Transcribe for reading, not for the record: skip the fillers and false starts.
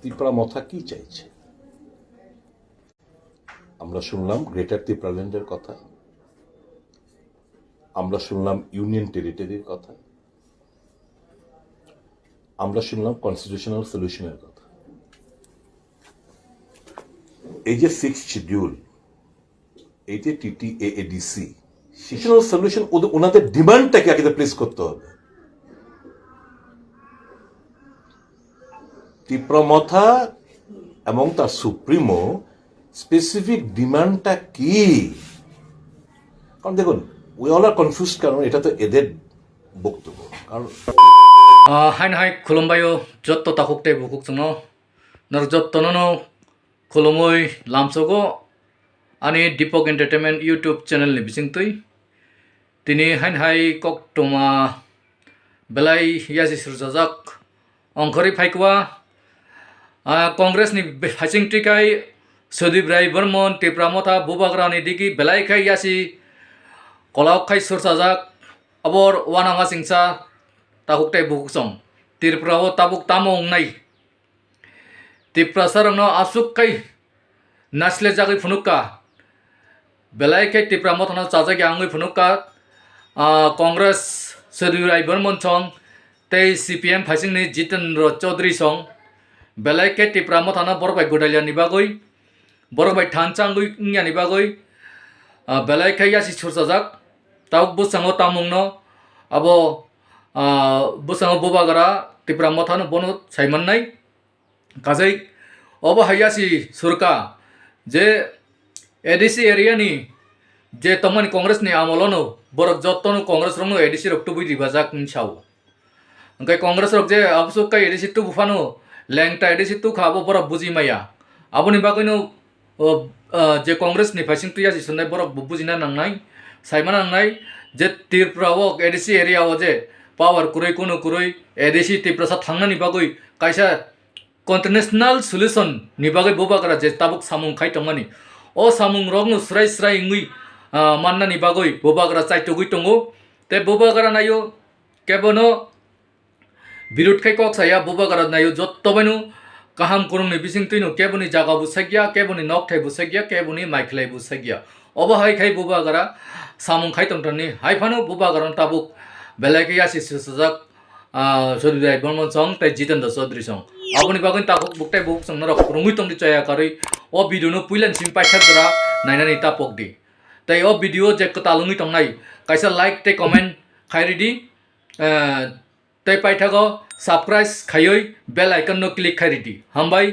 ত্রিপুরা মথা কি চাইছে? আমরা শুনলাম গ্রেটার ত্রিপুরাল্যান্ডের কথা, আমরা শুনলাম ইউনিয়ন টেরিটরির কথা, আমরা শুনলাম কনস্টিটিউশনাল সলিউশনের কথা। এই যে 6th শিডিউল, এই যে TTAADC, কনস্টিটিউশনাল সলিউশন ওনাদের ডিমান্ডটাকে আগে প্লেস করতে হবে। ত্রিপুরা মথা এবং তার সুপ্রিমো স্পেসিফিক ডিমান্ডটা কি? কারণ দেখুন, উই অল আর কনফিউজ, কারণ এটা তো এদের বক্তব্য। কারণ হাই হাই খুলুমবাयो যত তাকুকতে বুকুক জন্য নর যত্তনো খুলুমই লামসগো আনি দীপক এন্টারটেইনমেন্ট ইউটিউব চ্যানেল नि बिसिंगतै তিনি হাই হাই কক্টমা বেলাই ইয়াসি সুরজাজাক অংখরি ফাইকवा कांग्रेस नि फाइसिंग टिकाई सुदीप राय बर्मन टिप्रा मथा बुबाग्रा नि दिगी बेलाई खाई यासी कोलक खाई सुरसाजाक अबर वानांगा सिंसा ताकुकटाई बुकुसं त्रिपुराओ ताबुक तामों नाई त्रिपुरा सरंगनो आसुक खाई नाइसेले जागै फुनुका बेलाई खाई त्रिपुरा मथानो साजाक्या आंगै फुनुका कांग्रेस सुदीप राय बर्मन सं तै CPM फाइसिंग नि जितेन्द्र चौधरी सं बेलायके टिप्रा मथाना बरबाय गोदालिया निबागै बरबाय थानचांगै इंया निबागै बेलायके यासि सुरसाजाक ताव बुसांगो तामुंनो अबो बुसांगो बुबाग्रा टिप्रा मथानो बनो साइमन्नाय काजै अब हायासि सुरखा जे ADC एरिया नि जे तमन कांग्रेस नि आमलनो बरक जत्तनो कांग्रेस रंनो ADC रक्तु बुइ बाजाक निसाव ओंखाय कांग्रेस रक जे अबसुक काय ADC तु बुफानो लेंटा एडिसि तु खाबो बर बुजि माया आबनि बागैनो जे कांग्रेस नि फाइसिंग तुया जिसनाय बर बुजिना नांनाय साइमा नांनाय जे त्रिपुराओ एडिसि एरियाओ जे पावर कुरै कुनु कुरै एडिसि त्रिपुरा थांनानि बागै कायसा कन्टिनेशनल सल्युशन नि बागै बुबाग्रा जे ताबुक सामुं खाइतंगानि ओ सामुं रगनो स्राय स्राय इंगै माननानि बागै बुबाग्रा चाइतुगै दंगो ते बुबाग्रा नायो केबनो बिरुद खाई कक साया बुबाग्रा नायो जत्तबायनो गाहाम करंनि बिसिंतैनो केबनि जागा बुसागिया केबनि नकथाय बुसागिया केबनि माइखलाय बुसागिया अबहाय खाई बुबाग्रा सामुं खाइतंतनि हाइफानो बुबाग्रा ताबुक बेलायके यासि सुसजाक सदिदाय बर्मन सं तै जितेन्द्र चौधरी सं आबनि बागै ताकुक बुकताय बुक सं नरक रुंगै तंदि चया करै ओ भिडियोनो पुइलान सिम पाइथागरा नायनानि तापक दि तै ओ भिडियो जे कतालुंगै तंनाय कायसा लाइक ते कमेन्ट खायरिदि तै पाइथागो सबस्क्राइब खायै बेल आइकन नो क्लिक खायरिदि हामबाय।